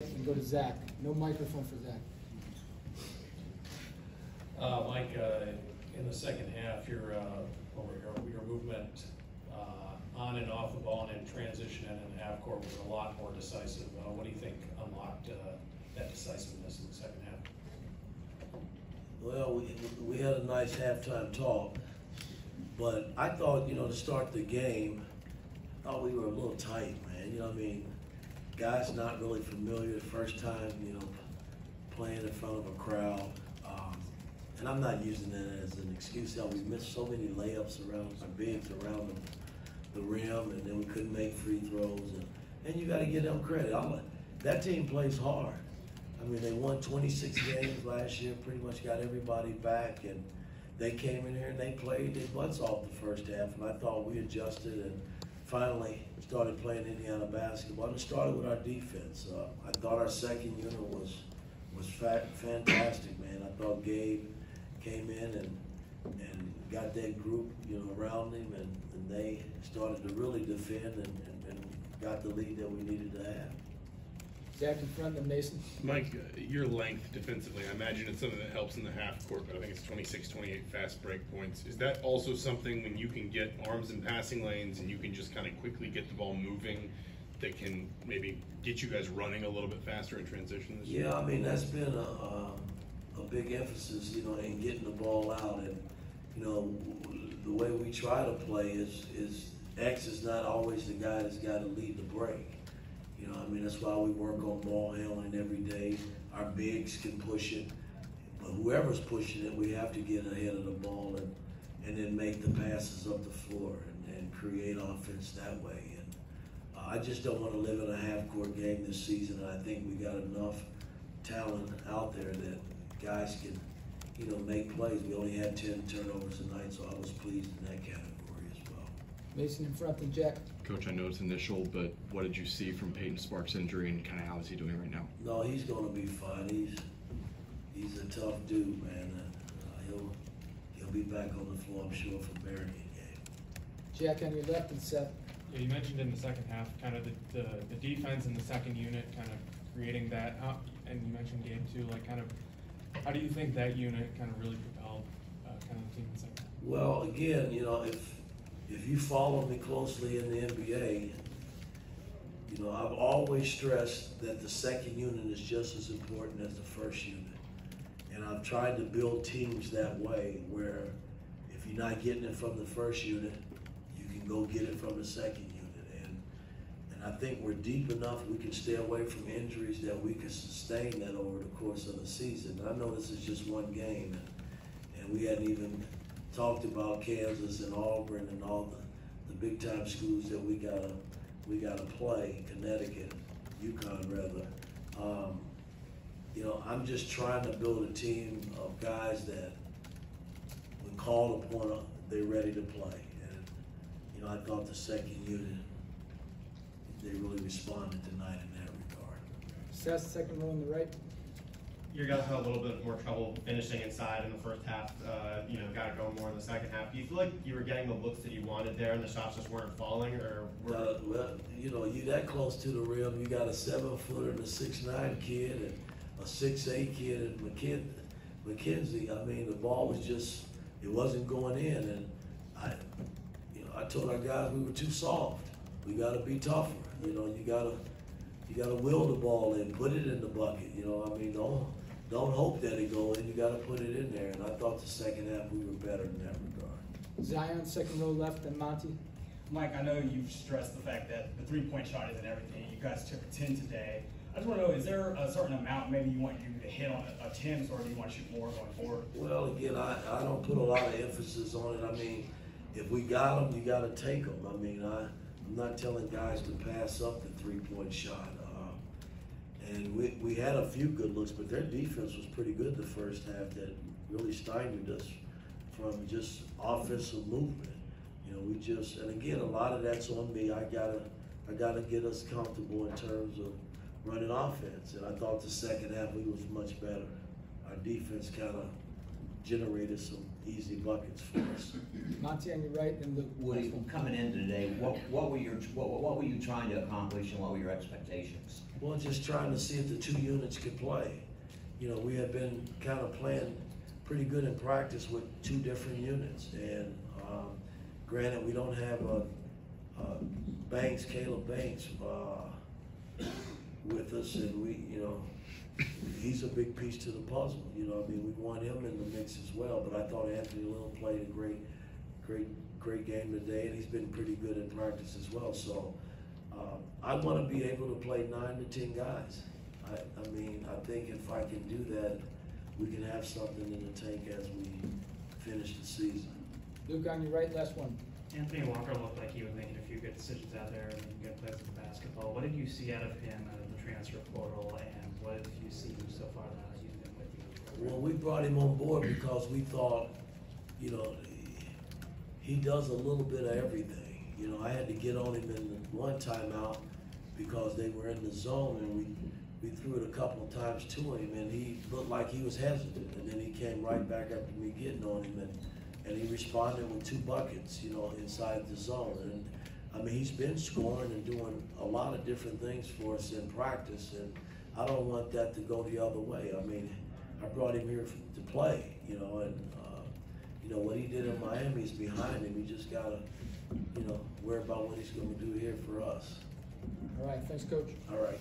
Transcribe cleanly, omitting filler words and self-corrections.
And go to Zach. No microphone for Zach. Mike, in the second half, your movement on and off the ball and in transition and in the half court was a lot more decisive. What do you think unlocked that decisiveness in the second half? Well, we had a nice halftime talk, but I thought, to start the game, I thought we were a little tight, man. Guys not really familiar, first time, playing in front of a crowd. And I'm not using that as an excuse. We missed so many layups around our bigs around the rim, and then we couldn't make free throws. And you got to give them credit. That team plays hard. They won 26 games last year, pretty much got everybody back, and they came in here and they played their butts off the first half, and I thought we adjusted and finally started playing Indiana basketball. And it started with our defense. I thought our second unit was fantastic, man. I thought Gabe came in and got that group, around him, and they started to really defend and got the lead that we needed to have. Zach in front of Mason. Mike, your length defensively, I imagine it's something that helps in the half court, but I think it's 26, 28 fast break points. Is that also something when you can get arms in passing lanes and you can just kind of quickly get the ball moving that can maybe get you guys running a little bit faster in transition this year? Yeah, that's been a big emphasis, in getting the ball out. And, the way we try to play is X is not always the guy that's got to lead the break. That's why we work on ball handling every day. Our bigs can push it, but whoever's pushing it, we have to get ahead of the ball and then make the passes up the floor and create offense that way. And I just don't want to live in a half-court game this season. And I think we got enough talent out there that guys can, make plays. We only had 10 turnovers tonight, so I was pleased in that category as well. Mason in front and Jack. Coach, I know it's initial, but what did you see from Peyton Sparks' injury and kind of how is he doing right now? No, he's going to be fine. He's a tough dude, man. He'll be back on the floor, I'm sure, for Barony game. Jack on your left and Seth. Yeah, you mentioned in the second half kind of the defense in the second unit kind of creating that, and you mentioned Gabe too, how do you think that unit kind of really propelled kind of the team in the second half? Well, again, if you follow me closely in the NBA, I've always stressed that the second unit is just as important as the first unit. And I've tried to build teams that way where if you're not getting it from the first unit, you can go get it from the second unit. And I think we're deep enough we can stay away from injuries that we can sustain that over the course of the season. And I know this is just one game, and we hadn't even talked about Kansas and Auburn and all the big time schools that we gotta play, Connecticut, UConn rather. I'm just trying to build a team of guys that when called upon, they're ready to play. And I thought the second unit, they really responded tonight in that regard. Seth, second row on the right. You guys had a little bit more trouble finishing inside in the first half. Got to go more in the second half. Do you feel like you were getting the looks that you wanted there, and the shots just weren't falling, or were? You that close to the rim. You got a 7-footer and a 6'9" kid, and a 6'8" kid, and McKenzie. The ball was just, it wasn't going in, and I told our guys we were too soft. We got to be tougher. You gotta will the ball in, put it in the bucket. Don't hope that it go in. You got to put it in there. And I thought the second half we were better in that regard. Zion, second row left, and Monty. Mike, I know you've stressed the fact that the three-point shot isn't everything. You guys took a 10 today. I just want to know, is there a certain amount maybe you want you to hit on a 10, or do you want to shoot more going forward? Well, again, I don't put a lot of emphasis on it. If we got them, you got to take them. I'm not telling guys to pass up the three-point shot. And we had a few good looks, but their defense was pretty good the first half that really stymied us from just offensive movement. And again, a lot of that's on me. I gotta get us comfortable in terms of running offense. And I thought the second half we was much better. Our defense kind of generated some easy buckets for us. Monty on your right, and Luke. Woody, coming in today, what were you trying to accomplish, and what were your expectations? Well, just trying to see if the two units could play. You know, we had been kind of playing pretty good in practice with two different units, and granted, we don't have Caleb Banks with us, and he's a big piece to the puzzle. You know, I mean, we want him in the mix as well. But I thought Anthony Little played a great game today, and he's been pretty good in practice as well. So I want to be able to play 9 to 10 guys. I mean, I think if I can do that, we can have something in the tank as we finish the season. Luke on your right, last one. Anthony Walker looked like he was making a few good decisions out there and good plays in basketball. What did you see out of him in the transfer portal, and what did you see so far now that you've been with you? Well, we brought him on board because we thought, you know, he does a little bit of everything. You know, I had to get on him in one timeout because they were in the zone, and we threw it a couple of times to him, and he looked like he was hesitant, and then he came right back after me getting on him, and he responded with 2 buckets, you know, inside the zone. And I mean, he's been scoring and doing a lot of different things for us in practice, and I don't want that to go the other way. I mean, I brought him here to play, you know, and you know, what he did in Miami is behind him. He just gotta, you know, worry about what he's gonna do here for us. All right, thanks, Coach. All right.